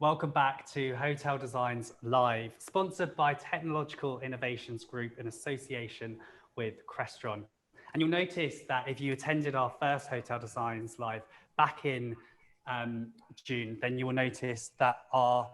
Welcome back to Hotel Designs Live, sponsored by Technological Innovations Group in association with Crestron. And you'll notice that if you attended our first Hotel Designs Live back in June, then you will notice that our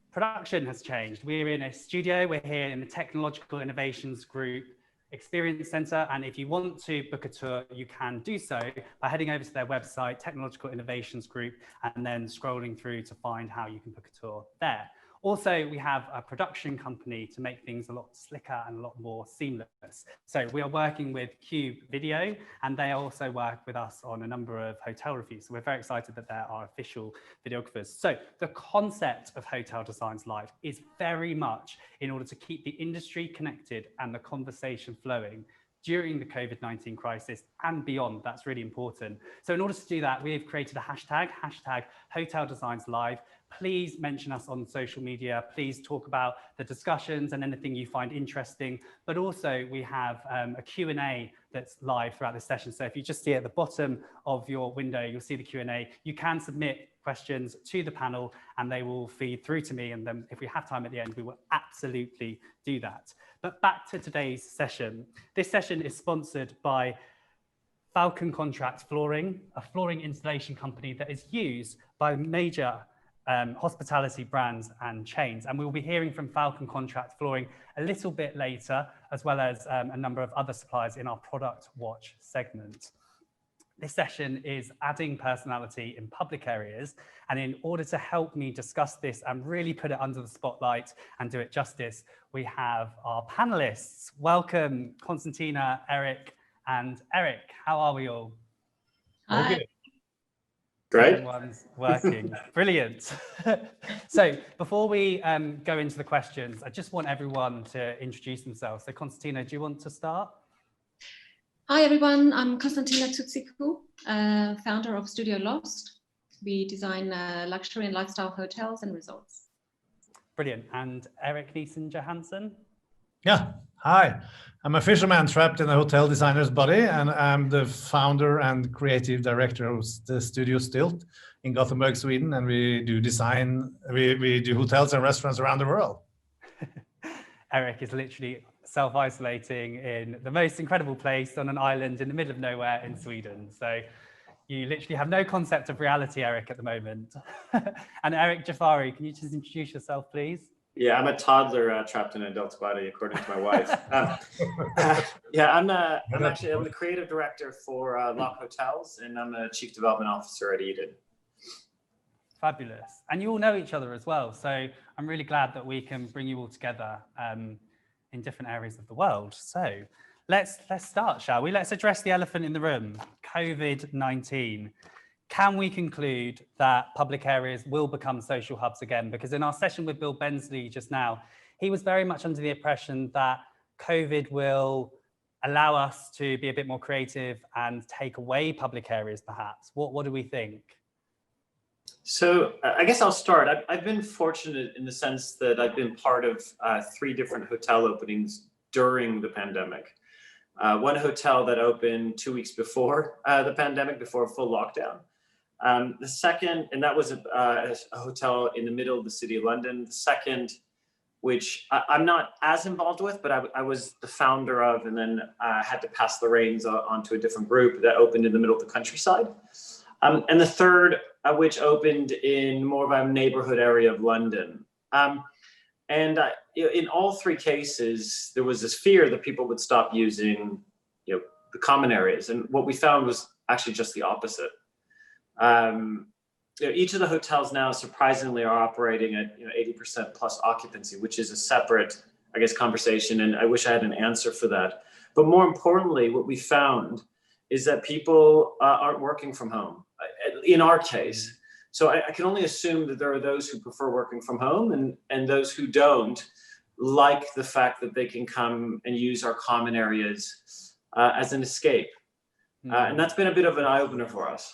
production has changed. We're in a studio, we're here in the Technological Innovations Group Experience Center, and if you want to book a tour, you can do so by heading over to their website, Technological Innovations Group, and then scrolling through to find how you can book a tour there. Also, we have a production company to make things a lot slicker and a lot more seamless. So we are working with Cube Video, and they also work with us on a number of hotel reviews. So we're very excited that they're our official videographers. So the concept of Hotel Designs Live is very much in order to keep the industry connected and the conversation flowing during the COVID-19 crisis and beyond. That's really important. So in order to do that, we've created a hashtag Hotel Designs Live. Please mention us on social media. Please talk about the discussions and anything you find interesting. But also we have a Q&A that's live throughout this session. So if you just see at the bottom of your window, you'll see the Q&A. You can submit questions to the panel and they will feed through to me. And then if we have time at the end, we will absolutely do that. But back to today's session. This session is sponsored by Falcon Contract Flooring, a flooring installation company that is used by major hospitality brands and chains. And we'll be hearing from Falcon Contract Flooring a little bit later, as well as a number of other suppliers in our Product Watch segment. This session is adding personality in public areas. And in order to help me discuss this and really put it under the spotlight and do it justice, we have our panelists. Welcome, Constantina, Erik, and Erik. How are we all? Hi. All good. Great. Everyone's working. Brilliant. So before we go into the questions, I just want everyone to introduce themselves. So Constantina, do you want to start? Hi everyone, I'm Constantina Tsoutsikou, founder of Studio Lost. We design luxury and lifestyle hotels and resorts. Brilliant. And Erik Nissen Johansen? Yeah, hi. I'm a fisherman trapped in a hotel designer's body, and I'm the founder and creative director of the studio Stylt in Gothenburg, Sweden, and we do design, we do hotels and restaurants around the world. Erik is literally self-isolating in the most incredible place on an island in the middle of nowhere in Sweden. So you literally have no concept of reality, Erik, at the moment. And Erik Jafari, can you just introduce yourself, please? Yeah, I'm a toddler trapped in an adult's body, according to my wife. Yeah, I'm the creative director for Locke Hotels, and I'm a chief development officer at Eden. Fabulous. And you all know each other as well. So I'm really glad that we can bring you all together in different areas of the world. So let's start, shall we? Let's address the elephant in the room, COVID-19. Can we conclude that public areas will become social hubs again? Because in our session with Bill Bensley just now, he was very much under the impression that COVID will allow us to be a bit more creative and take away public areas, perhaps. What do we think? So I guess I'll start. I've been fortunate in the sense that I've been part of 3 different hotel openings during the pandemic. One hotel that opened 2 weeks before the pandemic, before full lockdown. The second, and that was a hotel in the middle of the city of London. The second, which I'm not as involved with, but I was the founder of, and then had to pass the reins on to a different group that opened in the middle of the countryside. And the third, which opened in more of a neighborhood area of London. In all 3 cases, there was this fear that people would stop using, the common areas. And what we found was actually just the opposite. Each of the hotels now surprisingly are operating at 80% plus occupancy, which is a separate, I guess, conversation. And I wish I had an answer for that. But more importantly, what we found is that people aren't working from home, in our case. So I can only assume that there are those who prefer working from home and those who don't like the fact that they can come and use our common areas as an escape. And that's been a bit of an eye-opener for us.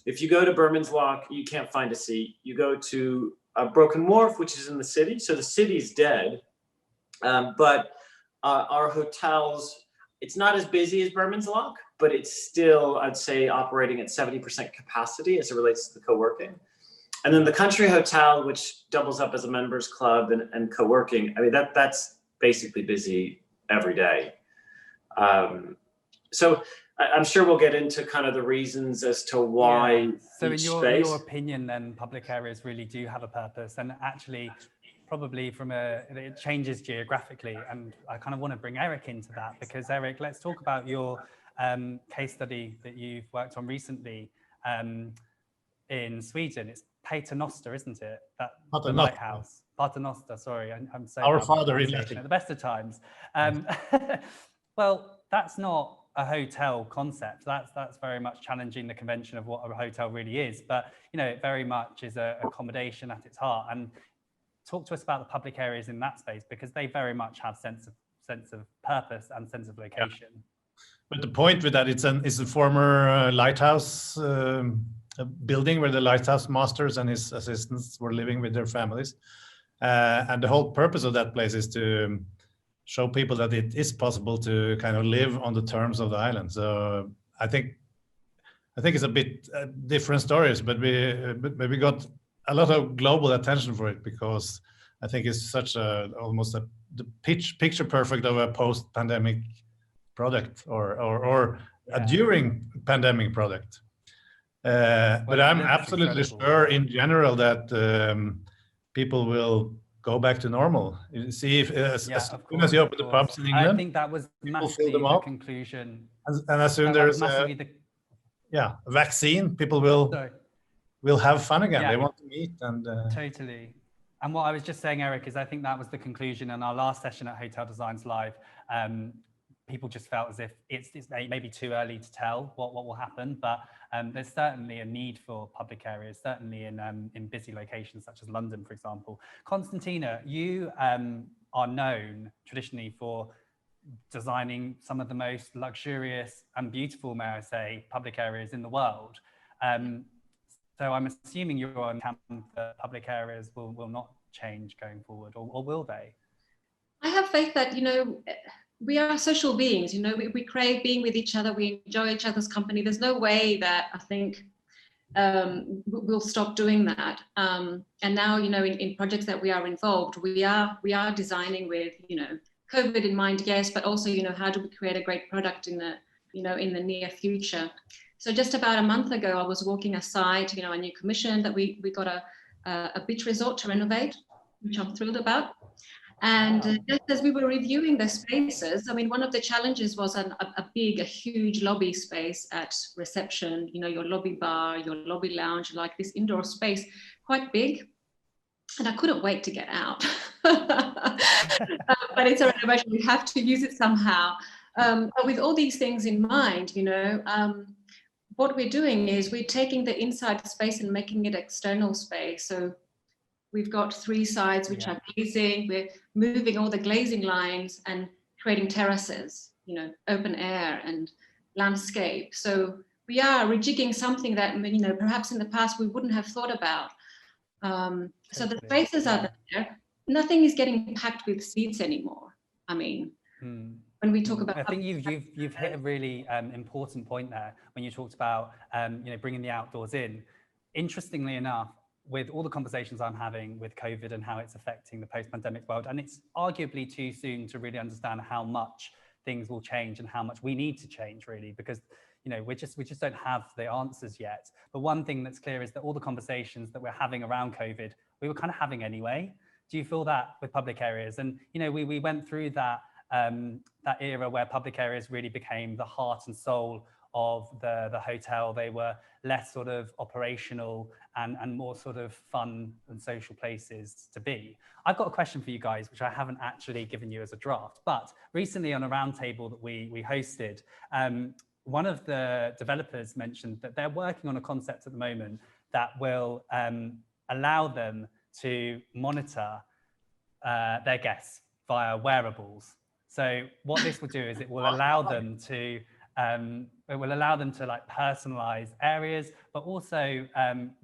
If you go to Berman's Lock, you can't find a seat. You go to Broken Wharf, which is in the city. So the city's dead, but our hotels, it's not as busy as Berman's Lock, but it's still, I'd say, operating at 70% capacity as it relates to the co-working. And then the country hotel, which doubles up as a members club and co-working, I mean, that's basically busy every day. So I'm sure we'll get into kind of the reasons as to why. Yeah. So in space. your opinion, then public areas really do have a purpose, and actually probably it changes geographically. And I kind of want to bring Erik into that, because Erik, let's talk about your case study that you've worked on recently in Sweden. It's Paternoster, isn't it? The lighthouse. Paternoster, sorry, I'm so Our bad father with in pronunciation Latin. at the best of times. Well, that's not a hotel concept. That's very much challenging the convention of what a hotel really is. But you know, it very much is a accommodation at its heart. And talk to us about the public areas in that space, because they very much have sense of purpose and sense of location. Yeah. But the point with that, it's a former lighthouse building where the lighthouse masters and his assistants were living with their families. And the whole purpose of that place is to show people that it is possible to kind of live on the terms of the island. So I think it's a bit different stories, but we got a lot of global attention for it, because I think it's such the picture perfect of a post-pandemic product or a during pandemic product. But I'm absolutely sure in general that people will go back to normal. You see, if as soon as you open the pubs in England, I think that was massively the conclusion. And as soon there's a vaccine, people will have fun again. Yeah. They want to meet and totally. And what I was just saying, Erik, is I think that was the conclusion in our last session at Hotel Designs Live. People just felt as if it's maybe too early to tell what will happen, but there's certainly a need for public areas, certainly in busy locations such as London, for example. Constantina, you are known traditionally for designing some of the most luxurious and beautiful, may I say, public areas in the world. So I'm assuming you're on camp that public areas will not change going forward, or will they? I have faith that, you know, we are social beings, you know, we crave being with each other, we enjoy each other's company. There's no way that I think we'll stop doing that. And now, you know, in projects that we are involved, we are designing with, you know, COVID in mind, yes, but also, you know, how do we create a great product in the, you know, in the near future? So just about a month ago, I was walking a site, you know, a new commission that we got a beach resort to renovate, which I'm thrilled about. And just as we were reviewing the spaces, I mean, one of the challenges was a huge lobby space at reception, you know, your lobby bar, your lobby lounge, like this indoor space, quite big. And I couldn't wait to get out. But it's a renovation, we have to use it somehow. But with all these things in mind, you know, what we're doing is we're taking the inside space and making it external space. So we've got 3 sides which are glazing. We're moving all the glazing lines and creating terraces, you know, open air and landscape. So we are rejigging something that, you know, perhaps in the past we wouldn't have thought about. So the spaces are there. Nothing is getting packed with seats anymore. I mean, when we talk about, I think you've hit a really important point there when you talked about you know, bringing the outdoors in. Interestingly enough, with all the conversations I'm having with COVID and how it's affecting the post-pandemic world, and it's arguably too soon to really understand how much things will change and how much we need to change, really, because, you know, we just don't have the answers yet. But one thing that's clear is that all the conversations that we're having around COVID, we were kind of having anyway. Do you feel that with public areas? And, you know, we went through that that era where public areas really became the heart and soul of the hotel. They were less sort of operational and more sort of fun and social places to be. I've got a question for you guys, which I haven't actually given you as a draft, but recently on a roundtable that we hosted, one of the developers mentioned that they're working on a concept at the moment that will allow them to monitor their guests via wearables. So what this will do is it will allow them to like personalize areas, but also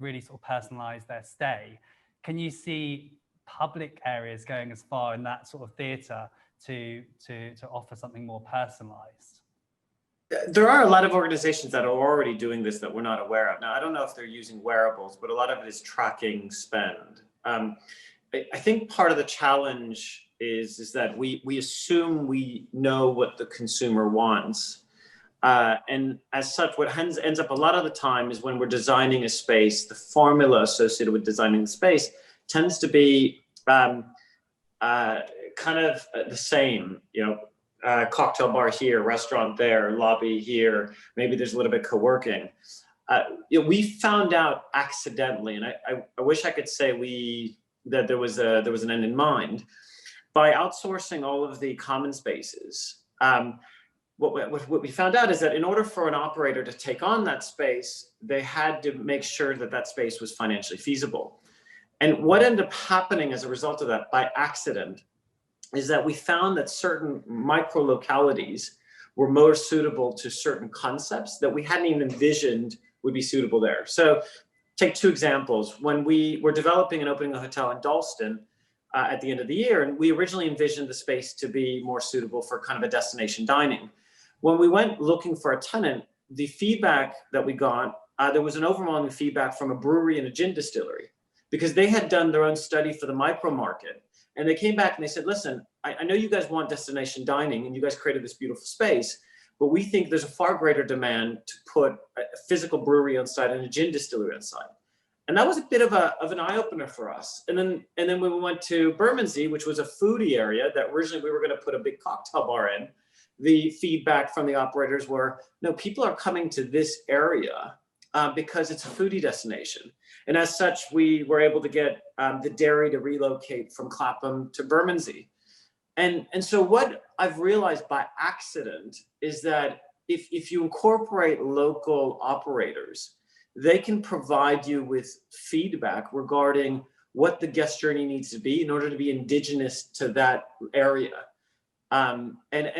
really sort of personalize their stay. Can you see public areas going as far in that sort of theatre to offer something more personalized? There are a lot of organizations that are already doing this that we're not aware of. Now, I don't know if they're using wearables, but a lot of it is tracking spend. I think part of the challenge is that we assume we know what the consumer wants. And as such, what ends up a lot of the time is when we're designing a space, the formula associated with designing the space tends to be kind of the same, cocktail bar here, restaurant there, lobby here, maybe there's a little bit co-working. We found out accidentally, and I wish I could say that there was an end in mind, by outsourcing all of the common spaces. What we found out is that in order for an operator to take on that space, they had to make sure that that space was financially feasible. And what ended up happening as a result of that, by accident, is that we found that certain micro localities were more suitable to certain concepts that we hadn't even envisioned would be suitable there. So take two examples. When we were developing and opening a hotel in Dalston at the end of the year, and we originally envisioned the space to be more suitable for kind of a destination dining. When we went looking for a tenant, the feedback that we got, there was an overwhelming feedback from a brewery and a gin distillery, because they had done their own study for the micro market. And they came back and they said, listen, I know you guys want destination dining and you guys created this beautiful space, but we think there's a far greater demand to put a physical brewery on site and a gin distillery on site. And that was a bit of an eye-opener for us. And then when we went to Bermondsey, which was a foodie area that originally we were going to put a big cocktail bar in, the feedback from the operators were, no, people are coming to this area because it's a foodie destination. And as such, we were able to get the dairy to relocate from Clapham to Bermondsey. And so what I've realized by accident is that if you incorporate local operators, they can provide you with feedback regarding what the guest journey needs to be in order to be indigenous to that area. And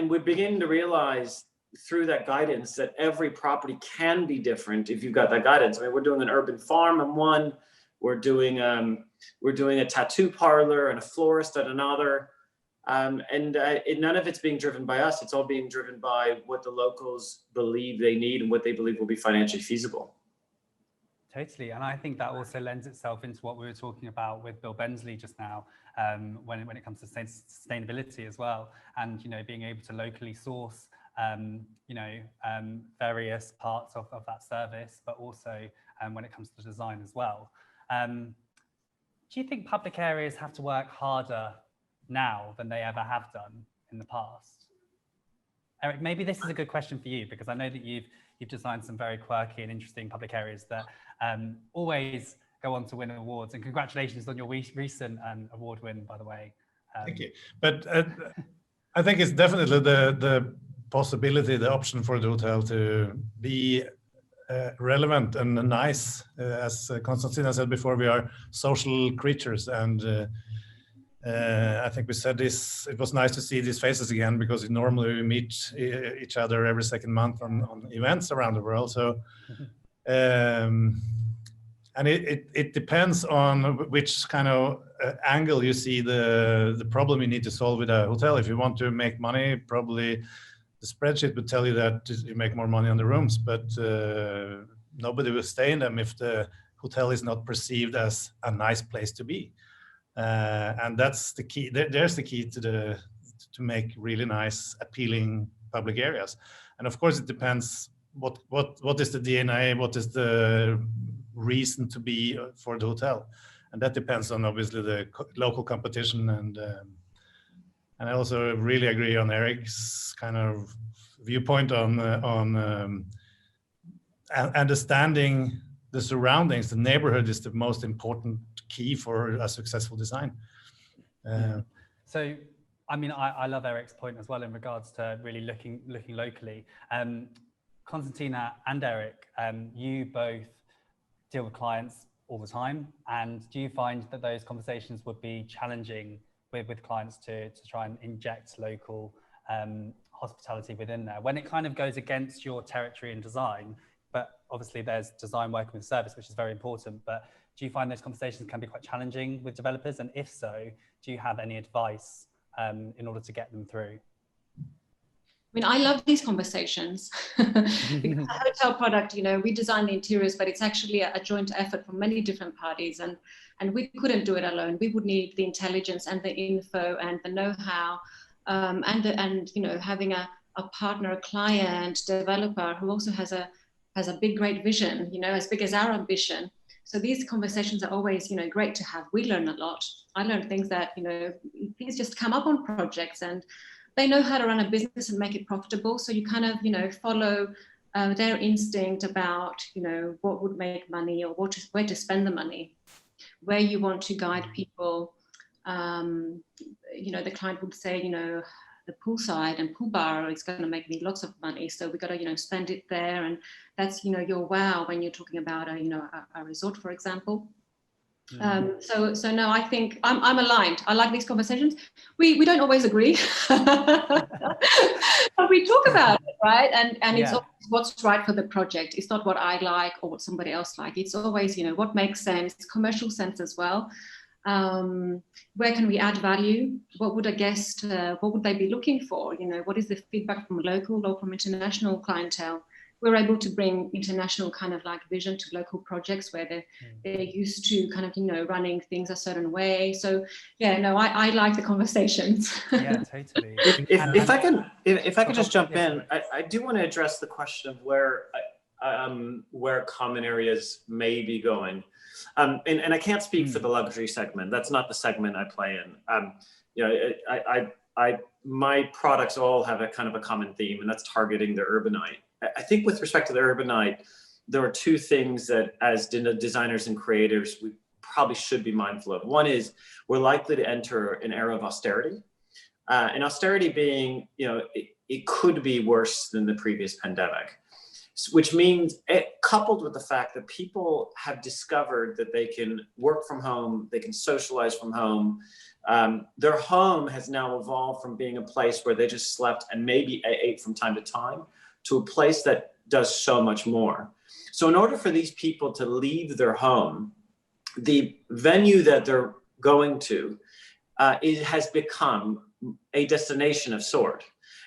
we're beginning to realize through that guidance that every property can be different if you've got that guidance. I mean, we're doing an urban farm on one, we're doing a tattoo parlor and a florist at another. None of it's being driven by us. It's all being driven by what the locals believe they need and what they believe will be financially feasible. Totally, and I think that also lends itself into what we were talking about with Bill Bensley just now, when it comes to sustainability as well, and being able to locally source various parts of that service, but also when it comes to design as well. Do you think public areas have to work harder now than they ever have done in the past? Erik, maybe this is a good question for you, because I know that you've designed some very quirky and interesting public areas that always go on to win awards. And congratulations on your recent award win, by the way. Thank you. But I think it's definitely the possibility, the option for the hotel to be relevant and nice. As Constantina said before, we are social creatures, and I think we said this, it was nice to see these faces again, because normally we meet each other every second month on events around the world. So, and it depends on which kind of angle you see the problem you need to solve with a hotel. If you want to make money, probably the spreadsheet would tell you that you make more money on the rooms, but nobody will stay in them if the hotel is not perceived as a nice place to be. And that's the key. There's the key to make really nice, appealing public areas. And of course, it depends what is the DNA, what is the reason to be for the hotel, and that depends on obviously the local competition. And I also really agree on Erik's kind of viewpoint on understanding the surroundings. The neighborhood is the most important key for a successful design. So, I mean, I love Erik's point as well in regards to really looking locally. Constantina and Erik, you both deal with clients all the time, and do you find that those conversations would be challenging with clients to try and inject local hospitality within there when it kind of goes against your territory and design? But obviously there's design working with service, which is very important, but do you find those conversations can be quite challenging with developers? And if so, do you have any advice in order to get them through? I mean, I love these conversations because a hotel product, you know, we design the interiors, but it's actually a joint effort from many different parties, and we couldn't do it alone. We would need the intelligence and the info and the know-how, and you know, having a partner, a client, developer who also has a big, great vision, you know, as big as our ambition. So these conversations are always, you know, great to have. We learn a lot. I learned things that, you know, things just come up on projects, and they know how to run a business and make it profitable. So you kind of, you know, follow their instinct about, you know, what would make money, or where to spend the money, where you want to guide people. You know, the client would say, you know, the poolside and pool bar is going to make me lots of money, so we got to, you know, spend it there. And that's, you know, your wow when you're talking about a, you know, a resort, for example. So no, I think I'm aligned. I like these conversations. We don't always agree, but we talk about it, right? And it's always what's right for the project. It's not what I like or what somebody else like. It's always, you know, what makes sense, commercial sense as well. Where can we add value? What would a guest, what would they be looking for? You know, what is the feedback from local or from international clientele? We're able to bring international kind of like vision to local projects where they're used to kind of, you know, running things a certain way. So yeah, no, I like the conversations. Yeah, totally. If I can just jump in, I do want to address the question of where common areas may be going. And I can't speak for the luxury segment. That's not the segment I play in. You know, my products all have a kind of a common theme, and that's targeting the urbanite. I think with respect to the urbanite, there are two things that as designers and creators, we probably should be mindful of. One is we're likely to enter an era of austerity. And austerity being, you know, it could be worse than the previous pandemic, which means coupled with the fact that people have discovered that they can work from home, they can socialize from home. Their home has now evolved from being a place where they just slept and maybe ate from time to time to a place that does so much more. So in order for these people to leave their home, the venue that they're going to it has become a destination of sort.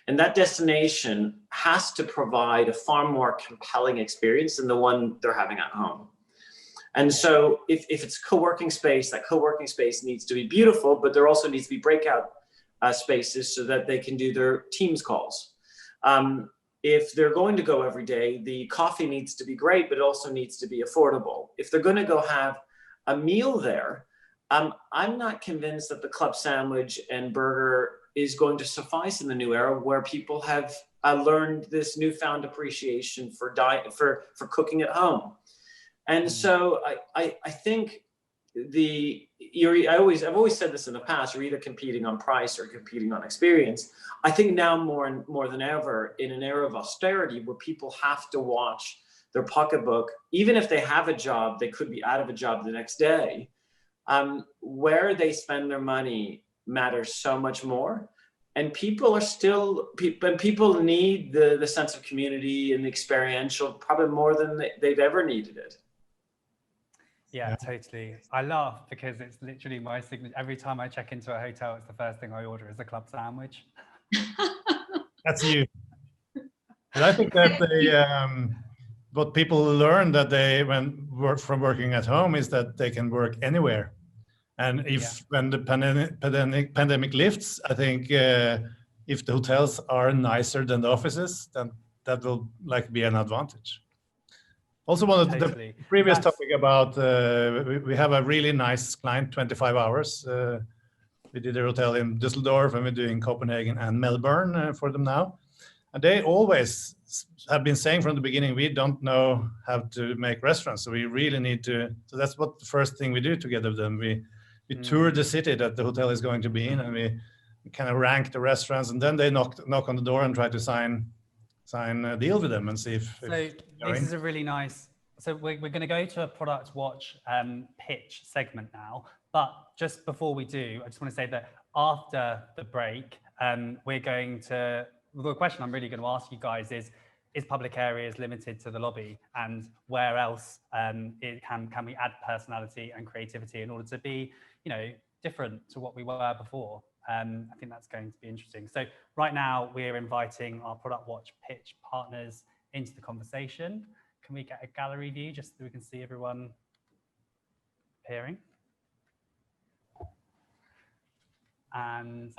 And that destination has to provide a far more compelling experience than the one they're having at home. And so if it's co-working space, that co-working space needs to be beautiful, but there also needs to be breakout spaces so that they can do their Teams calls. If they're going to go every day, the coffee needs to be great, but it also needs to be affordable. If they're going to go have a meal there, I'm not convinced that the club sandwich and burger is going to suffice in the new era, where people have learned this newfound appreciation for cooking at home. And so I think I've always said this in the past, you're either competing on price or competing on experience. I think now more than ever, in an era of austerity where people have to watch their pocketbook, even if they have a job, they could be out of a job the next day. Where they spend their money matters so much more. And people need the sense of community and the experiential probably more than they've ever needed it. Yeah, totally. I laugh because it's literally my signature. Every time I check into a hotel, it's the first thing I order is a club sandwich. That's you. But I think that what people learn that when working at home is that they can work anywhere. And when the pandemic lifts, I think if the hotels are nicer than the offices, then that will be an advantage. Also, one of the previous topic about we have a really nice client, 25 hours. We did a hotel in Düsseldorf, and we're doing Copenhagen and Melbourne for them now. And they always have been saying from the beginning, we don't know how to make restaurants, so we really need to. So that's what the first thing we do together with them. We tour the city that the hotel is going to be in, and we kind of rank the restaurants, and then they knock on the door and try to sign a deal with them and see if. So this is a really nice. So we're going to go to a product watch pitch segment now, but just before we do, I just want to say that after the break, we're going to. The question I'm really going to ask you guys is public areas limited to the lobby, and where else can we add personality and creativity in order to be, different to what we were before? I think that's going to be interesting. So right now we're inviting our Product Watch pitch partners into the conversation. Can we get a gallery view just so we can see everyone appearing? And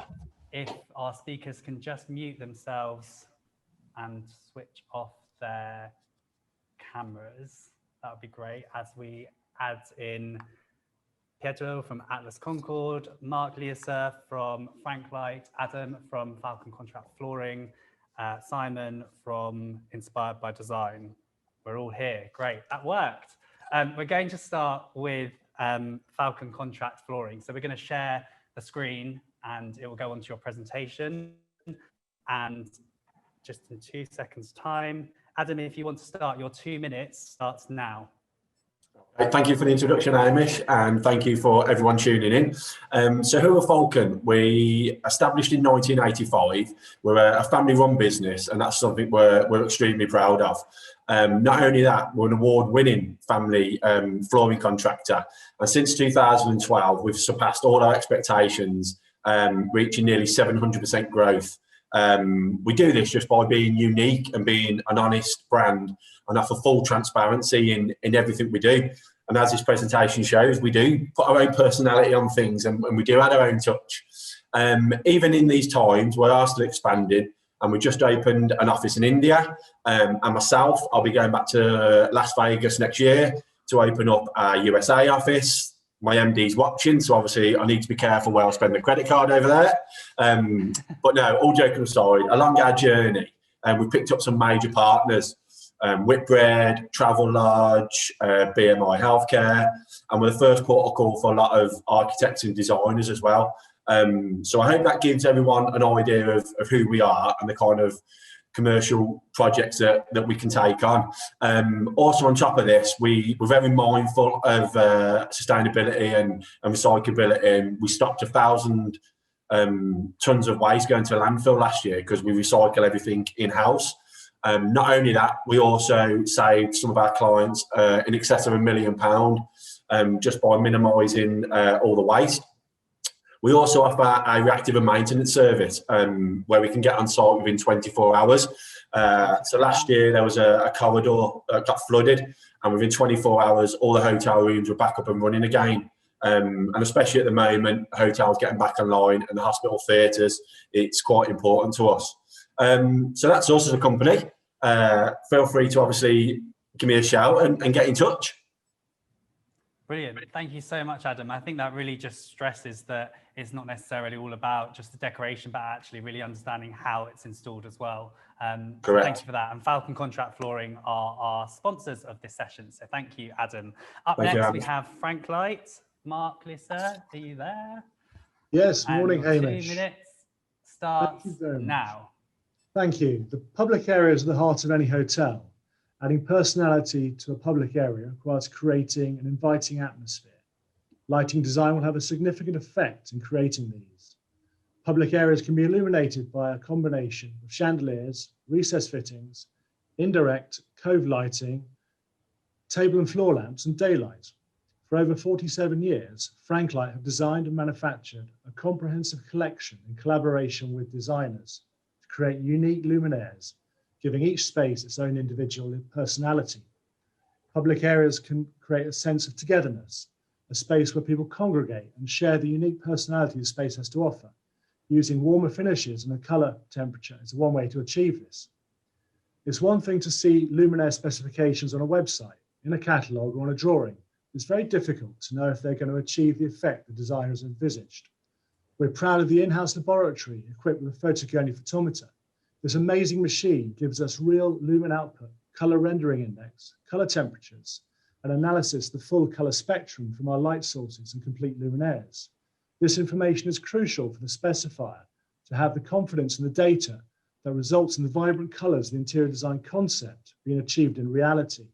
if our speakers can just mute themselves and switch off their cameras, that would be great, as we add in Pietro from Atlas Concord, Mark Leaser from Franklight, Adam from Falcon Contract Flooring, Simon from Inspired by Design. We're all here. Great, that worked. We're going to start with Falcon Contract Flooring. So we're going to share the screen and it will go onto your presentation. And just in 2 seconds time, Adam, if you want to start, your 2 minutes starts now. Thank you for the introduction, Hamish, and thank you for everyone tuning in. So who are Falcon? We established in 1985. We're a family-run business, and that's something we're extremely proud of. Not only that, we're an award-winning family flooring contractor, and since 2012, we've surpassed all our expectations, reaching nearly 700% growth. We do this just by being unique and being an honest brand and offer full transparency in everything we do. And as this presentation shows, we do put our own personality on things and we do add our own touch. Even in these times, we are still expanding and we just opened an office in India. And myself, I'll be going back to Las Vegas next year to open up our USA office. My MD's watching, so obviously I need to be careful where I spend the credit card over there. But no, all joking aside, along our journey, we picked up some major partners, Whitbread, Travel Lodge, BMI Healthcare, and we're the first port of call for a lot of architects and designers as well. So I hope that gives everyone an idea of who we are and the kind of commercial projects that we can take on. Also on top of this, we're very mindful of sustainability and recyclability, and we stopped 1,000 tons of waste going to landfill last year because we recycle everything in-house. Not only that, we also saved some of our clients in excess of £1 million just by minimising all the waste. We also offer a reactive and maintenance service where we can get on site within 24 hours. So last year there was a corridor that got flooded, and within 24 hours all the hotel rooms were back up and running again. And especially at the moment, hotels getting back online and the hospital theatres, it's quite important to us. So that's us as a company. Feel free to obviously give me a shout and get in touch. Brilliant. Thank you so much, Adam. I think that really just stresses that it's not necessarily all about just the decoration, but actually really understanding how it's installed as well. Correct. So thank you for that. And Falcon Contract Flooring are our sponsors of this session. So thank you, Adam. Up next, we have Franklight. Mark Lisser, are you there? Yes, And morning, Hamish. 2 minutes starts now. Thank you. The public area is the heart of any hotel. Adding personality to a public area requires creating an inviting atmosphere. Lighting design will have a significant effect in creating these. Public areas can be illuminated by a combination of chandeliers, recess fittings, indirect cove lighting, table and floor lamps, and daylight. For over 47 years, Franklight have designed and manufactured a comprehensive collection in collaboration with designers to create unique luminaires, giving each space its own individual personality. Public areas can create a sense of togetherness, a space where people congregate and share the unique personality the space has to offer. Using warmer finishes and a colour temperature is one way to achieve this. It's one thing to see luminaire specifications on a website, in a catalogue, or on a drawing. It's very difficult to know if they're going to achieve the effect the designers envisaged. We're proud of the in-house laboratory equipped with a photoconing photometer. This amazing machine gives us real lumen output, color rendering index, color temperatures, and analysis of the full color spectrum from our light sources and complete luminaires. This information is crucial for the specifier to have the confidence in the data that results in the vibrant colors of the interior design concept being achieved in reality.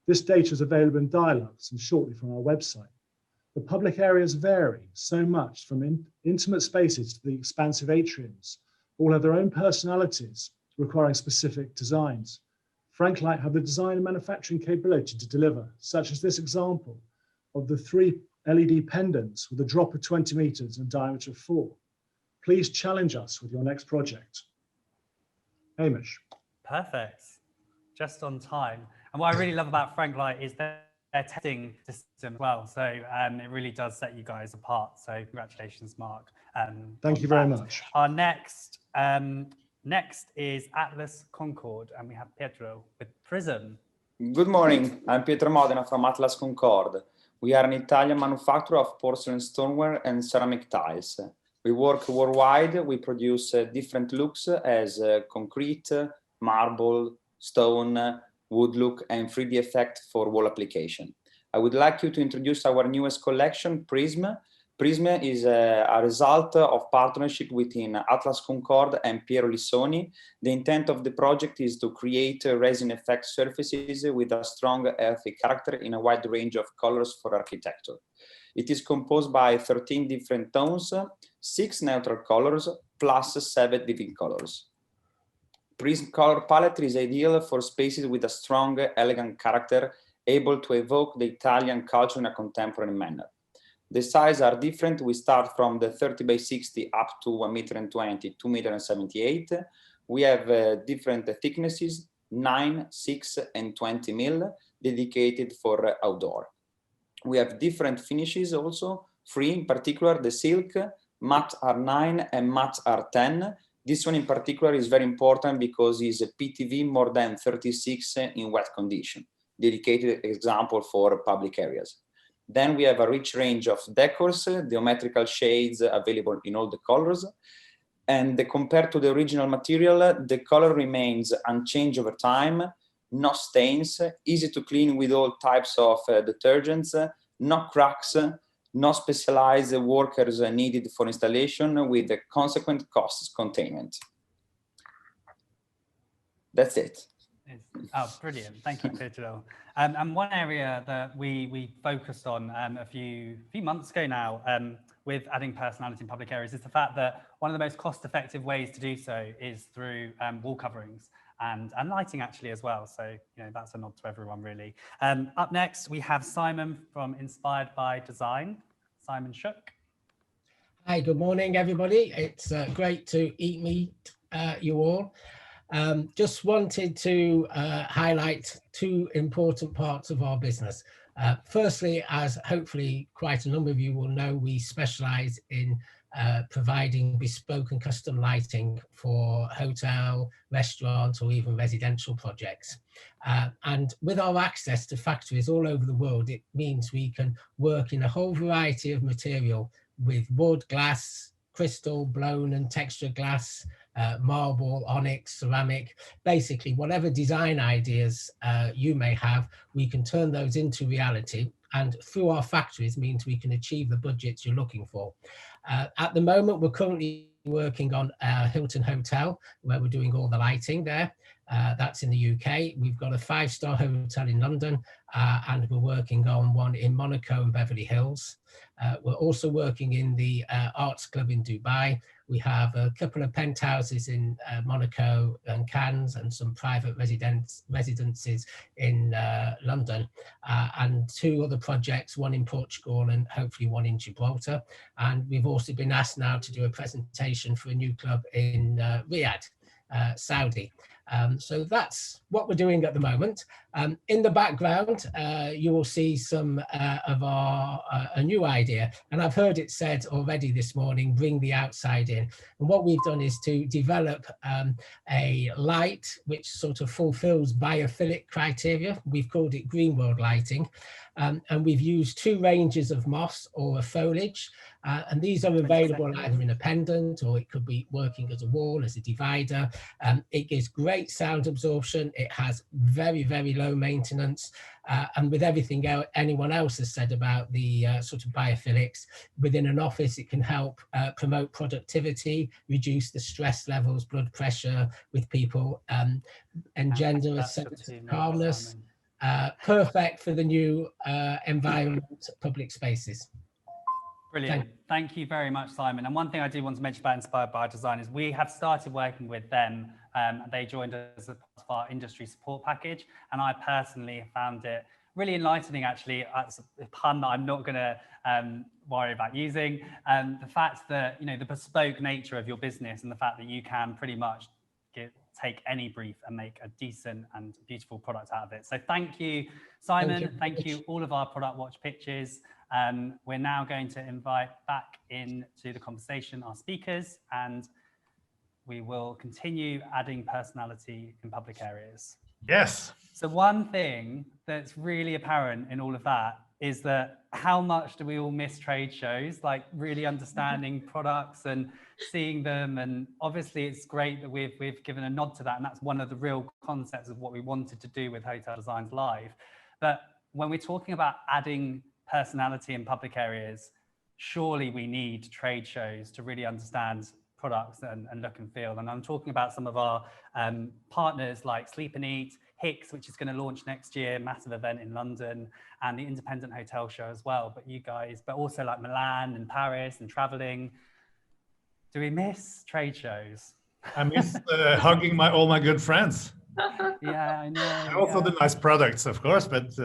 This data is available in dialogues and shortly from our website. The public areas vary so much, from intimate spaces to the expansive atriums. All have their own personalities, requiring specific designs. Franklight have the design and manufacturing capability to deliver, such as this example of the 3 LED pendants with a drop of 20 meters and a diameter of 4. Please challenge us with your next project. Hamish. Perfect. Just on time. And what I really love about Frank Light is their testing system as well. So it really does set you guys apart. So congratulations, Mark. Thank you very much. Our next is Atlas Concord, and we have Pietro with Prism. Good morning. I'm Pietro Modena from Atlas Concord. We are an Italian manufacturer of porcelain stoneware and ceramic tiles. We work worldwide. We produce different looks as concrete, marble, stone, wood look, and 3D effect for wall application. I would like you to introduce our newest collection, Prism. Prism is a result of partnership between Atlas Concord and Piero Lissoni. The intent of the project is to create resin effect surfaces with a strong earthy character in a wide range of colors for architecture. It is composed by 13 different tones, 6 neutral colors, plus 7 vivid colors. Prism color palette is ideal for spaces with a strong, elegant character, able to evoke the Italian culture in a contemporary manner. The sizes are different. We start from the 30 by 60 up to 1m20, 2m78. We have different thicknesses, 9, 6, and 20 mil, dedicated for outdoor. We have different finishes also, 3 in particular, the silk, matte R9 and matte R10. This one in particular is very important because it's a PTV more than 36 in wet condition, dedicated example for public areas. Then we have a rich range of decors, geometrical shades available in all the colors. And compared to the original material, the color remains unchanged over time, no stains, easy to clean with all types of detergents, no cracks, no specialized workers needed for installation with a consequent cost containment. That's it. Oh, brilliant. Thank you, Pietro. And one area that we focused on a few months ago now with adding personality in public areas is the fact that one of the most cost-effective ways to do so is through wall coverings and lighting actually as well. So, you know, that's a nod to everyone really. Up next, we have Simon from Inspired by Design. Simon Shook. Hi, good morning, everybody. It's great to meet you all. Just wanted to highlight 2 important parts of our business. Firstly, as hopefully quite a number of you will know, we specialize in providing bespoke and custom lighting for hotel, restaurant, or even residential projects. And with our access to factories all over the world, it means we can work in a whole variety of material with wood, glass, crystal, blown and textured glass, marble, onyx, ceramic, basically whatever design ideas you may have, we can turn those into reality. And through our factories means we can achieve the budgets you're looking for. At the moment, we're currently working on a Hilton Hotel where we're doing all the lighting there. That's in the UK. We've got a 5-star hotel in London and we're working on one in Monaco and Beverly Hills. We're also working in the Arts Club in Dubai. We have a couple of penthouses in Monaco and Cannes and some private residences in London and 2 other projects, one in Portugal and hopefully one in Gibraltar. And we've also been asked now to do a presentation for a new club in Riyadh, Saudi. So that's what we're doing at the moment. In the background, you will see some of a new idea, and I've heard it said already this morning, bring the outside in. And what we've done is to develop a light which sort of fulfills biophilic criteria. We've called it green world lighting. And we've used 2 ranges of moss or foliage, and these are available either in a pendant or it could be working as a wall, as a divider. It gives great sound absorption. It has very, very low maintenance. And with everything anyone else has said about the sort of biophilics, within an office, it can help promote productivity, reduce the stress levels, blood pressure with people, engender a sense of calmness. Perfect for the new environment, public spaces. Brilliant. Thank you very much, Simon. And one thing I do want to mention about Inspired by Design is we have started working with them. They joined us as part of our industry support package, and I personally found it really enlightening, actually. That's a pun that I'm not going to worry about using. The fact that, you know, the bespoke nature of your business and the fact that you can pretty much take any brief and make a decent and beautiful product out of it. So thank you, Simon. Thank you, all of our product watch pitches. We're now going to invite back into the conversation our speakers, and we will continue adding personality in public areas. Yes. So one thing that's really apparent in all of that is that how much do we all miss trade shows, like really understanding products and seeing them. And obviously it's great that we've given a nod to that. And that's one of the real concepts of what we wanted to do with Hotel Designs Live. But when we're talking about adding personality in public areas, surely we need trade shows to really understand products and look and feel. And I'm talking about some of our partners like Sleep and Eat, Hicks, which is going to launch next year, massive event in London, and the Independent Hotel Show as well. But you guys, but also like Milan and Paris and traveling. Do we miss trade shows? I miss hugging all my good friends. Yeah, I know. And also the nice products, of course, but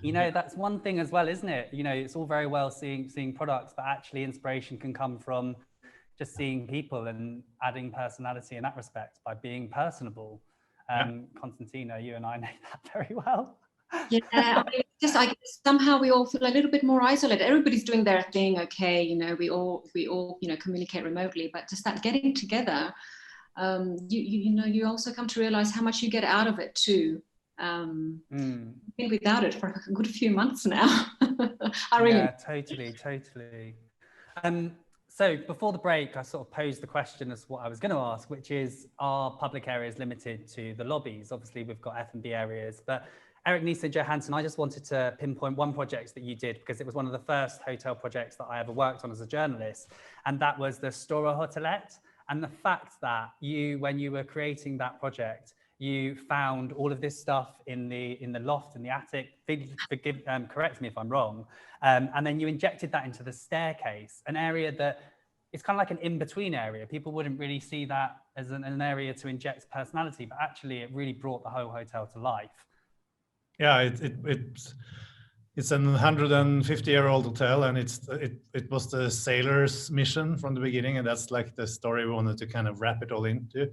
you know, that's one thing as well, isn't it? You know, it's all very well seeing products, but actually inspiration can come from just seeing people and adding personality in that respect by being personable. Constantina, you and I know that very well. Yeah, I guess somehow we all feel a little bit more isolated. Everybody's doing their thing, okay, you know, we all you know, communicate remotely, but just that getting together, you know, you also come to realize how much you get out of it too. Been without it for a good few months now. Yeah, totally. So before the break, I sort of posed the question as what I was going to ask, which is, are public areas limited to the lobbies? Obviously, we've got F&B areas, but Erik Nissen Johansen, I just wanted to pinpoint one project that you did, because it was one of the first hotel projects that I ever worked on as a journalist, and that was the Stora Hotellet. And the fact that when you were creating that project, you found all of this stuff in the loft, in the attic, correct me if I'm wrong, and then you injected that into the staircase, an area that is kind of like an in-between area. People wouldn't really see that as an area to inject personality, but actually it really brought the whole hotel to life. Yeah, it's an 150-year-old hotel, and it was the sailors' mission from the beginning, and that's like the story we wanted to kind of wrap it all into.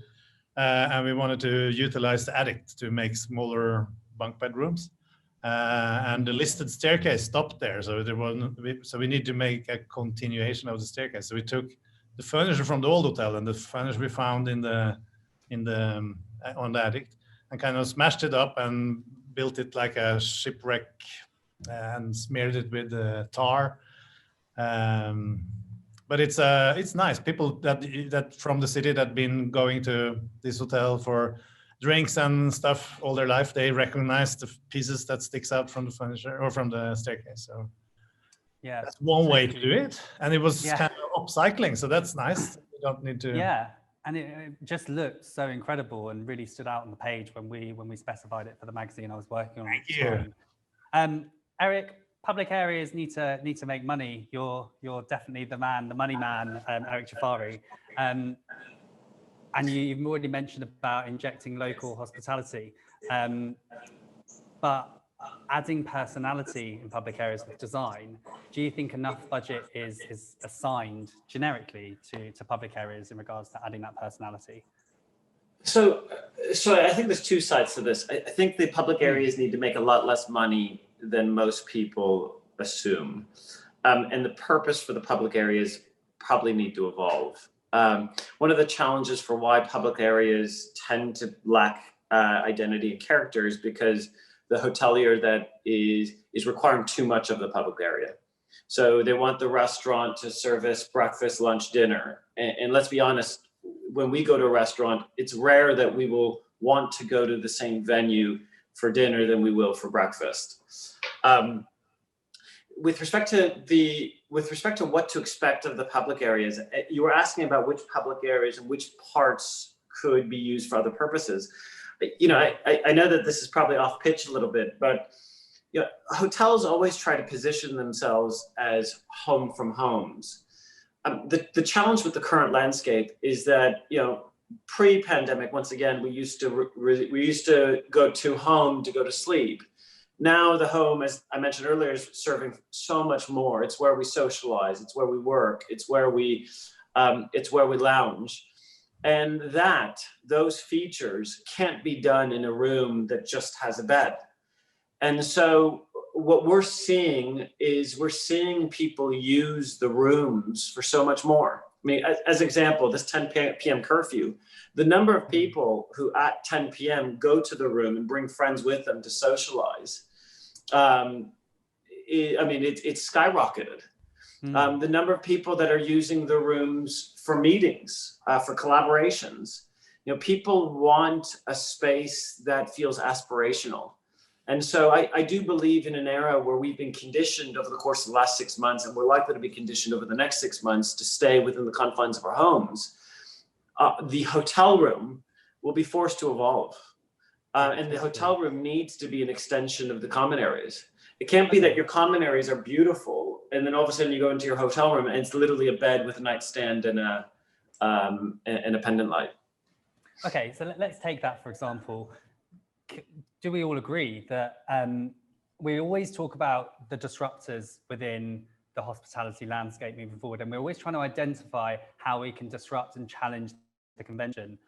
And we wanted to utilize the attic to make smaller bunk bedrooms. And the listed staircase stopped there, so we need to make a continuation of the staircase. So we took the furniture from the old hotel and the furniture we found on the attic, and kind of smashed it up and built it like a shipwreck and smeared it with tar. But it's nice. People that from the city that been going to this hotel for drinks and stuff all their life, they recognize the pieces that sticks out from the furniture or from the staircase. So yeah, that's one way to do it. And it was kind of upcycling, so that's nice. You don't need to. Yeah, and it just looked so incredible and really stood out on the page when we specified it for the magazine I was working on. Thank you. Eric, public areas need to make money. You're definitely the money man, Erik Jafari. And you've already mentioned about injecting local hospitality, but adding personality in public areas with design, do you think enough budget is assigned generically to public areas in regards to adding that personality? So I think there's two sides to this. I think the public areas need to make a lot less money than most people assume. And the purpose for the public areas probably need to evolve. One of the challenges for why public areas tend to lack identity and character is because the hotelier that is requiring too much of the public area. So they want the restaurant to service breakfast, lunch, dinner. And let's be honest, when we go to a restaurant, it's rare that we will want to go to the same venue for dinner than we will for breakfast. With respect to what to expect of the public areas, you were asking about which public areas and which parts could be used for other purposes. You know, I know that this is probably off pitch a little bit, but you know, hotels always try to position themselves as home from homes. The challenge with the current landscape is that, you know, pre-pandemic, once again, we used to go to home to go to sleep. Now the home, as I mentioned earlier, is serving so much more. It's where we socialize, it's where we work, it's where we lounge. And those features can't be done in a room that just has a bed. And so what we're seeing people use the rooms for so much more. I mean, as example, this 10 p.m. curfew, the number of people who at 10 p.m. go to the room and bring friends with them to socialize, it's skyrocketed. The number of people that are using the rooms for meetings, for collaborations, people want a space that feels aspirational. And so I do believe in an era where we've been conditioned over the course of the last 6 months, and we're likely to be conditioned over the next 6 months to stay within the confines of our homes. The hotel room will be forced to evolve. And the hotel room needs to be an extension of the common areas. It can't be that your common areas are beautiful, and then all of a sudden you go into your hotel room and it's literally a bed with a nightstand and a pendant light. Okay, so let's take that for example. Do we all agree that we always talk about the disruptors within the hospitality landscape moving forward, and we're always trying to identify how we can disrupt and challenge the convention?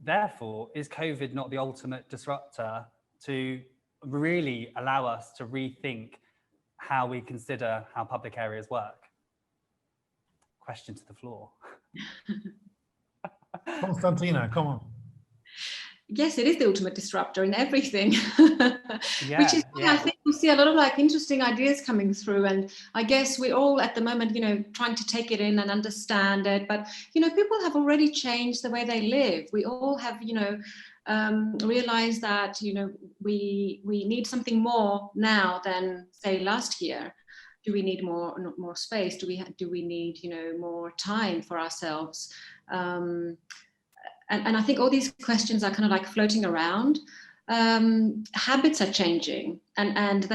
Therefore, is COVID not the ultimate disruptor to really allow us to rethink how we consider how public areas work? Question to the floor. Constantina, come on. Yes, it is the ultimate disruptor in everything. Yeah, which is why I think we'll see a lot of interesting ideas coming through. And I guess we're all at the moment, trying to take it in and understand it. But, people have already changed the way they live. We all have, realized that, we need something more now than, say, last year. Do we need more space? Do we need, more time for ourselves? And I think all these questions are kind of floating around. Habits are changing, and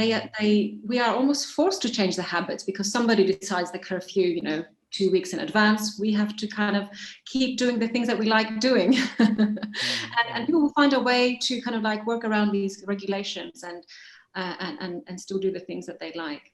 we are almost forced to change the habits because somebody decides the curfew, 2 weeks in advance. We have to kind of keep doing the things that we like doing. And people will find a way to kind of work around these regulations and still do the things that they like.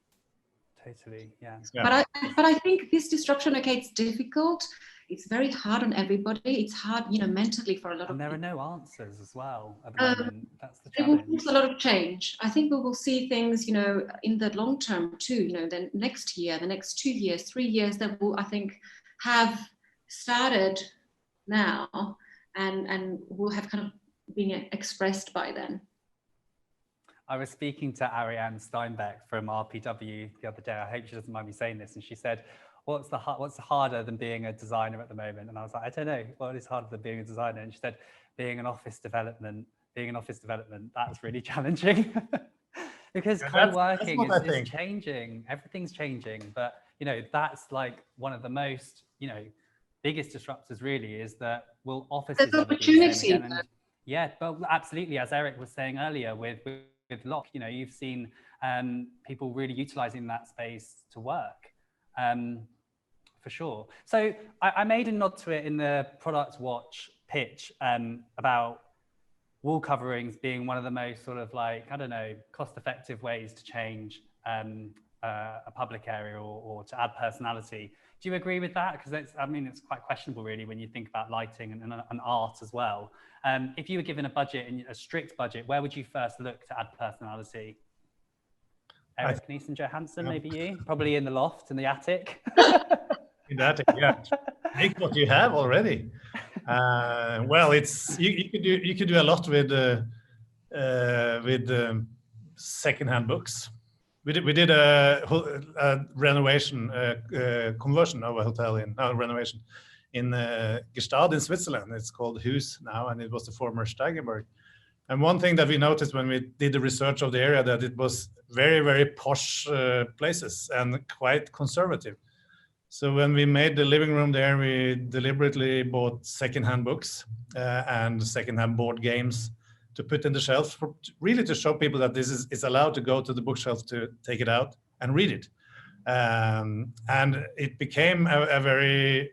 Totally, yeah. But I think this disruption, okay, it's difficult. It's very hard on everybody. It's hard, mentally for a lot of people. And there are no answers as well at the moment. That's the challenge. challenge. It will a lot of change. I think we will see things, in the long term too, the next year, the next 2 years, 3 years that will, I think, have started now and will have kind of been expressed by then. I was speaking to Ariane Steinbeck from RPW the other day. I hope she doesn't mind me saying this. And she said, what's harder than being a designer at the moment? And I was like, I don't know, what is harder than being a designer? And she said, being in office development, that's really challenging. Because co-working is changing, everything's changing. But, that's one of the most, biggest disruptors really is that will offices There's opportunity. And yeah, but absolutely, as Erik was saying earlier with Locke, you've seen people really utilizing that space to work. For sure. So I made a nod to it in the product watch pitch about wall coverings being one of the most sort of cost-effective ways to change a public area or to add personality. Do you agree with that? Because it's quite questionable really when you think about lighting and art as well. If you were given a budget, and a strict budget, where would you first look to add personality? Erik Nissen Johansen, maybe you? Probably in the loft, in the attic. In the attic, yeah. Make what you have already. Well, you could do a lot with secondhand books. We did a renovation, conversion of a hotel in Gstaad in Switzerland. It's called Hus now, and it was the former Steigenberg. And one thing that we noticed when we did the research of the area, that it was very, very posh places and quite conservative. So when we made the living room there, we deliberately bought secondhand books and secondhand board games to put in the shelves, really to show people that it's allowed to go to the bookshelf to take it out and read it. And it became a very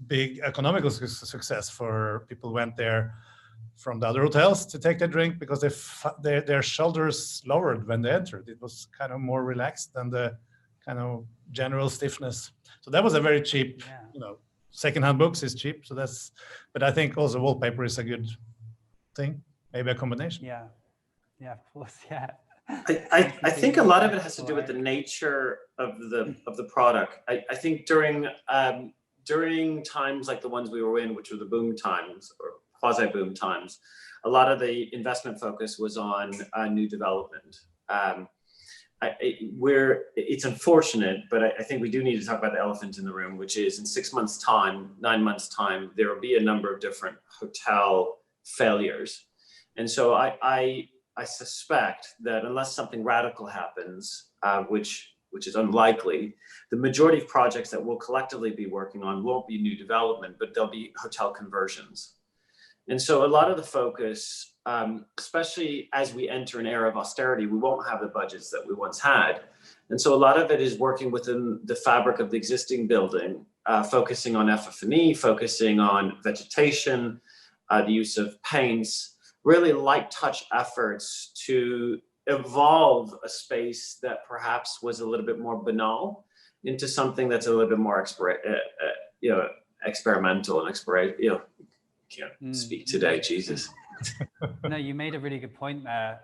big economical success for people who went there from the other hotels to take their drink because their shoulders lowered when they entered. It was kind of more relaxed than the kind of general stiffness. So that was a very cheap, secondhand books is cheap. So but I think also wallpaper is a good thing, maybe a combination. Yeah, of course, yeah. I think a lot of it has to do with the nature of the product. I think during times like the ones we were in, which were the boom times or quasi-boom times, a lot of the investment focus was on new development. It's unfortunate, but I think we do need to talk about the elephant in the room, which is in 6 months' time, 9 months' time, there will be a number of different hotel failures. And so I suspect that unless something radical happens, which is unlikely, the majority of projects that we'll collectively be working on won't be new development, but they'll be hotel conversions. And so a lot of the focus, especially as we enter an era of austerity, we won't have the budgets that we once had. And so a lot of it is working within the fabric of the existing building, focusing on FF&E, focusing on vegetation, the use of paints, really light touch efforts to evolve a space that perhaps was a little bit more banal into something that's a little bit more experimental and can't speak today, Jesus. No, you made a really good point there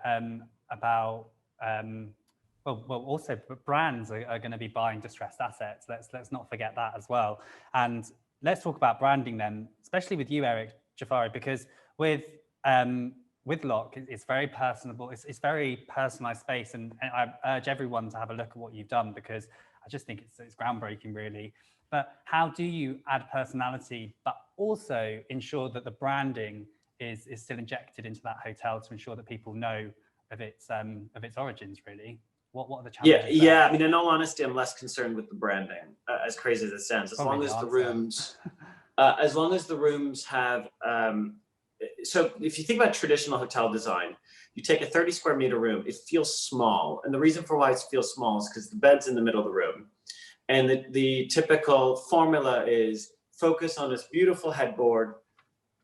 about also brands are going to be buying distressed assets. Let's not forget that as well. And let's talk about branding then, especially with you, Erik, Jafari, because with Locke, it's very personable. It's very personalized space, and I urge everyone to have a look at what you've done because I just think it's groundbreaking, really. But how do you add personality, but also ensure that the branding is still injected into that hotel to ensure that people know of its origins, really? What are the challenges? Yeah. I mean, in all honesty, I'm less concerned with the branding, as crazy as it sounds. As long as the rooms have. So if you think about traditional hotel design, you take a 30 square meter room, it feels small. And the reason for why it feels small is because the bed's in the middle of the room. And the typical formula is focus on this beautiful headboard,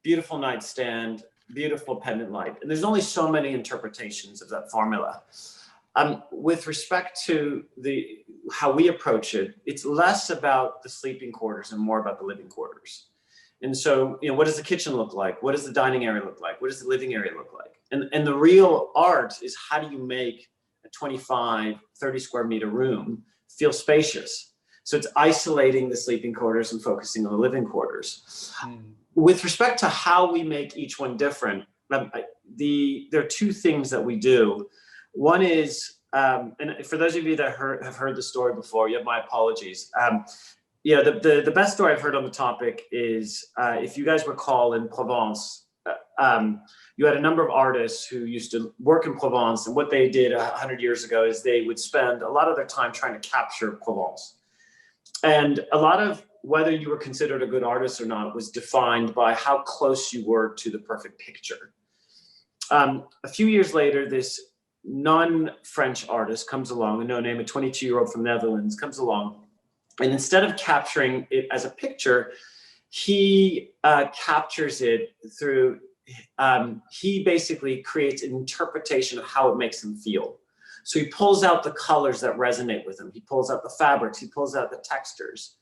beautiful nightstand, beautiful pendant light. And there's only so many interpretations of that formula. With respect to how we approach it, it's less about the sleeping quarters and more about the living quarters. And so, what does the kitchen look like? What does the dining area look like? What does the living area look like? And the real art is how do you make a 25, 30 square meter room feel spacious? So it's isolating the sleeping quarters and focusing on the living quarters. With respect to how we make each one different, there are two things that we do. One is, and for those of you that have heard the story before, you have my apologies. The best story I've heard on the topic is, if you guys recall, in Provence, you had a number of artists who used to work in Provence, and what they did 100 years ago is they would spend a lot of their time trying to capture Provence. And a lot of whether you were considered a good artist or not was defined by how close you were to the perfect picture. A few years later, this non-French artist comes along, a no-name, a 22-year-old from the Netherlands comes along, and instead of capturing it as a picture, he captures it through, he basically creates an interpretation of how it makes him feel. So he pulls out the colors that resonate with him. He pulls out the fabrics, he pulls out the textures.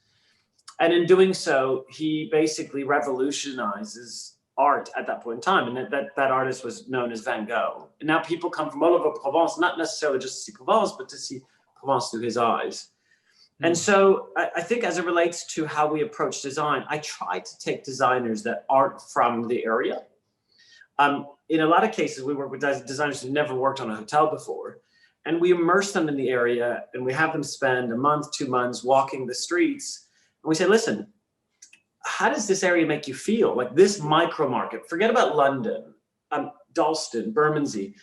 And in doing so, he basically revolutionizes art at that point in time. And that artist was known as Van Gogh. And now people come from all over Provence, not necessarily just to see Provence, but to see Provence through his eyes. And so I think as it relates to how we approach design, I try to take designers that aren't from the area. In a lot of cases, we work with designers who never worked on a hotel before, and we immerse them in the area and we have them spend a month, 2 months walking the streets. And we say, listen, how does this area make you feel? Like this micro market, forget about London, Dalston, Bermondsey.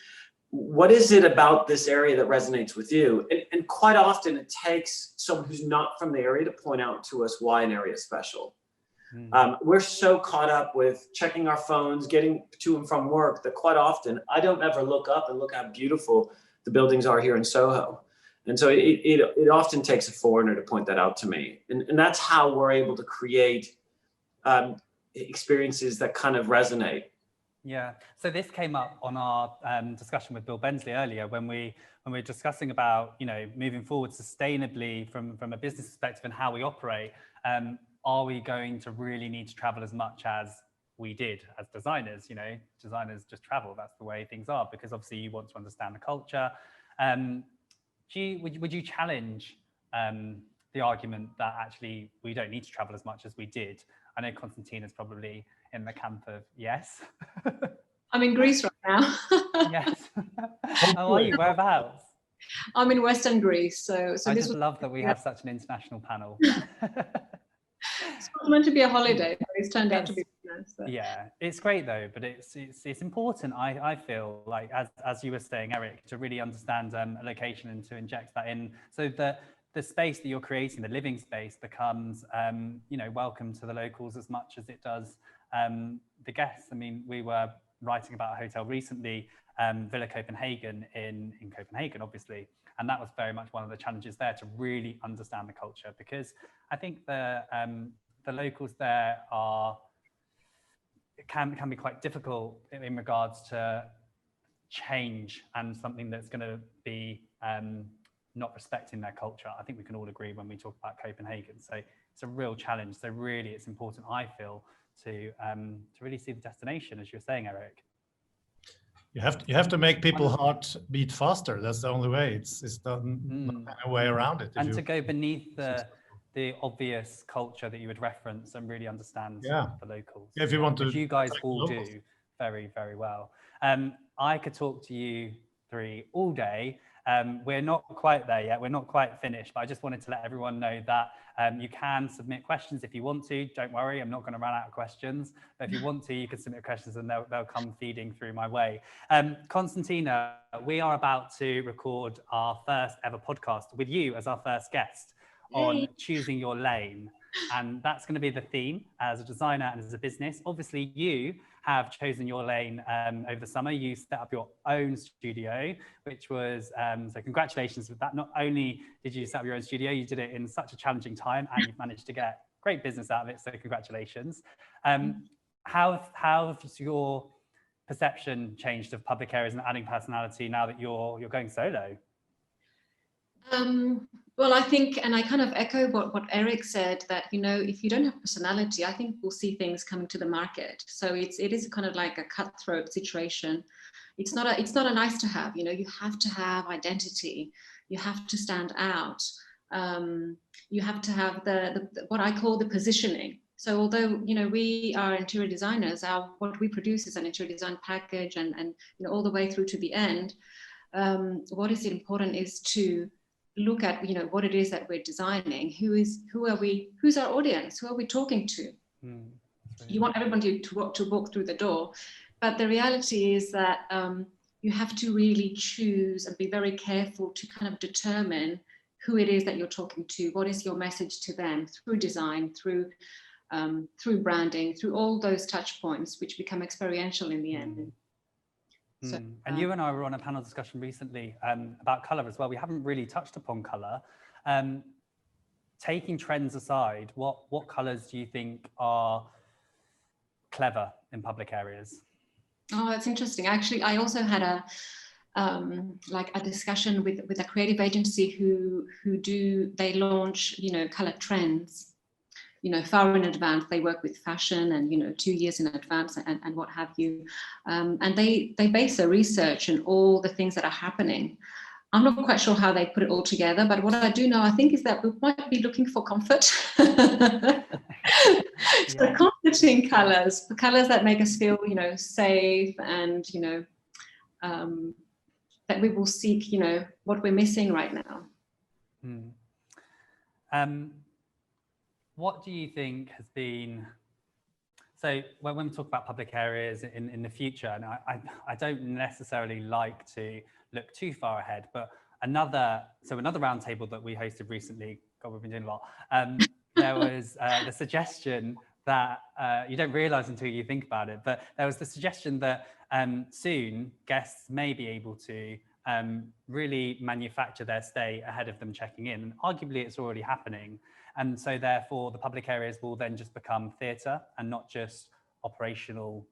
What is it about this area that resonates with you? And quite often it takes someone who's not from the area to point out to us why an area is special. We're so caught up with checking our phones, getting to and from work, that quite often I don't ever look up and look how beautiful the buildings are here in Soho. And so it often takes a foreigner to point that out to me. And that's how we're able to create experiences that kind of resonate. Yeah, so this came up on our discussion with Bill Bensley earlier when we were discussing about, you know, moving forward sustainably from a business perspective and how we operate. Are we going to really need to travel as much as we did as designers? You know, designers just travel. That's the way things are, because obviously you want to understand the culture. Would you challenge the argument that actually we don't need to travel as much as we did? I know Constantina's probably in the camp of yes. I'm in Greece right now. Yes. How are you? Whereabouts? I'm in Western Greece. So I this just was love that we have such an international panel. it's not meant to be a holiday, but it's turned out to be business. So. Yeah, it's great though, but it's important. I feel like, as you were saying, Erik, to really understand a location and to inject that in, so that the space that you're creating, the living space, becomes you know, welcome to the locals as much as it does the guests. I mean, we were writing about a hotel recently, Villa Copenhagen in Copenhagen, obviously, and that was very much one of the challenges there, to really understand the culture, because I think the locals there can be quite difficult in regards to change and something that's going to be not respecting their culture. I think we can all agree when we talk about Copenhagen. So it's a real challenge. So really, it's important, I feel, to really see the destination, as you're saying, Erik. You have to make people's heart beat faster. That's the only way. It's not a way around it. And to go beneath the obvious culture that you would reference and really understand the locals. Yeah, if you want to, which you guys all do very, very well. I could talk to you three all day. We're not quite there yet. We're not quite finished, but I just wanted to let everyone know that you can submit questions if you want to. Don't worry, I'm not going to run out of questions. But if you want to, you can submit questions and they'll come feeding through my way. Constantina, we are about to record our first ever podcast with you as our first guest on choosing your lane. And that's going to be the theme as a designer and as a business. Obviously, you have chosen your lane over the summer. You set up your own studio, which was, so congratulations with that. Not only did you set up your own studio, you did it in such a challenging time and you've managed to get great business out of it. So congratulations. How has your perception changed of public areas and adding personality now that you're going solo? Well, I think, and I kind of echo what Erik said, that, you know, if you don't have personality, I think we'll see things coming to the market. So it is kind of like a cutthroat situation. It's not a nice to have, you know, you have to have identity. You have to stand out. You have to have the what I call the positioning. So although, you know, we are interior designers, what we produce is an interior design package and you know, all the way through to the end. What is important is to look at, you know, what it is that we're designing. Who are we? Who's our audience? Who are we talking to? You want everybody to walk through the door, but the reality is that you have to really choose and be very careful to kind of determine who it is that you're talking to. What is your message to them through design, through branding, through all those touch points, which become experiential in the end. So, and you and I were on a panel discussion recently about colour as well. We haven't really touched upon colour. Taking trends aside, what colours do you think are clever in public areas? Oh, that's interesting. Actually, I also had a discussion with a creative agency who they launch, you know, colour trends, you know, far in advance. They work with fashion and, you know, 2 years in advance and what have you. And they base their research on all the things that are happening. I'm not quite sure how they put it all together, but what I do know, I think, is that we might be looking for comfort. So comforting colours, the colours that make us feel, you know, safe and, you know, that we will seek, you know, what we're missing right now. What do you think has been, so when we talk about public areas in the future, and I don't necessarily like to look too far ahead, but another roundtable that we hosted recently, God, we've been doing a lot, there was the suggestion that, you don't realise until you think about it, but there was the suggestion that soon guests may be able to really manufacture their stay ahead of them checking in. And arguably it's already happening. And so therefore the public areas will then just become theatre and not just operational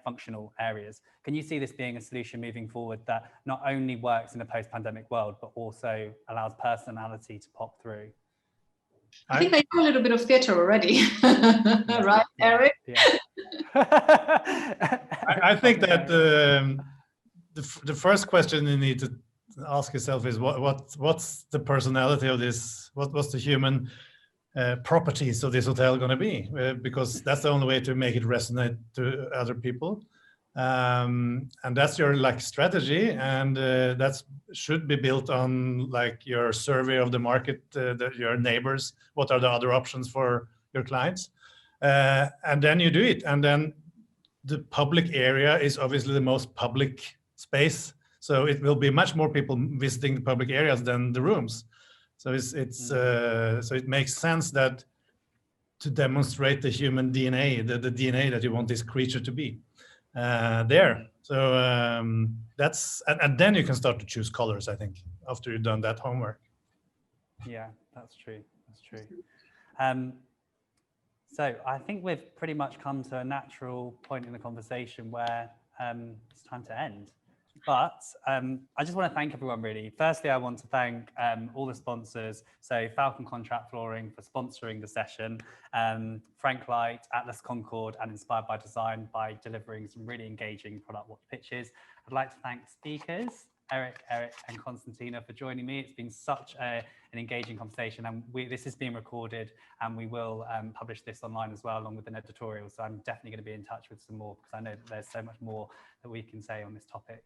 functional areas. Can you see this being a solution moving forward that not only works in a post-pandemic world, but also allows personality to pop through? I think they do a little bit of theatre already, right, Erik? Yeah. I think that the first question you need to ask yourself is what's the personality of this? What's the human properties of this hotel going to be? Because that's the only way to make it resonate to other people. And that's your strategy, and that should be built on your survey of the market, your neighbors. What are the other options for your clients? And then you do it, and then the public area is obviously the most public space, so it will be much more people visiting the public areas than the rooms. So so it makes sense that to demonstrate the human DNA, the DNA that you want this creature to be there. So that's and then you can start to choose colors, I think, after you've done that homework. Yeah, that's true. That's true. So I think we've pretty much come to a natural point in the conversation where it's time to end. But I just want to thank everyone, really. Firstly, I want to thank all the sponsors. So Falcon Contract Flooring for sponsoring the session, Frank Light, Atlas Concord, and Inspired by Design by delivering some really engaging product watch pitches. I'd like to thank speakers, Erik, and Constantina, for joining me. It's been such an engaging conversation, and this is being recorded, and we will publish this online as well, along with an editorial. So I'm definitely going to be in touch with some more, because I know that there's so much more that we can say on this topic.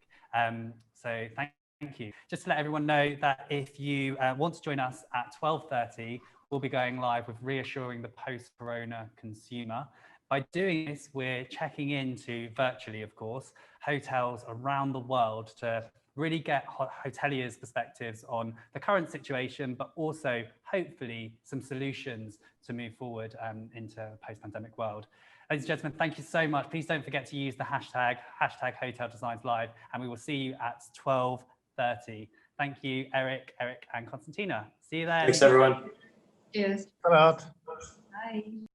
So thank you. Just to let everyone know that if you want to join us at 12:30, we'll be going live with Reassuring the Post-Corona Consumer. By doing this, we're checking into, virtually of course, hotels around the world to really get hoteliers' perspectives on the current situation, but also hopefully some solutions to move forward into a post-pandemic world. Ladies and gentlemen, thank you so much. Please don't forget to use the hashtag Hotel Designs Live, and we will see you at 12:30. Thank you, Erik, and Constantina. See you there. Thanks, everyone. Cheers. Bye. Bye.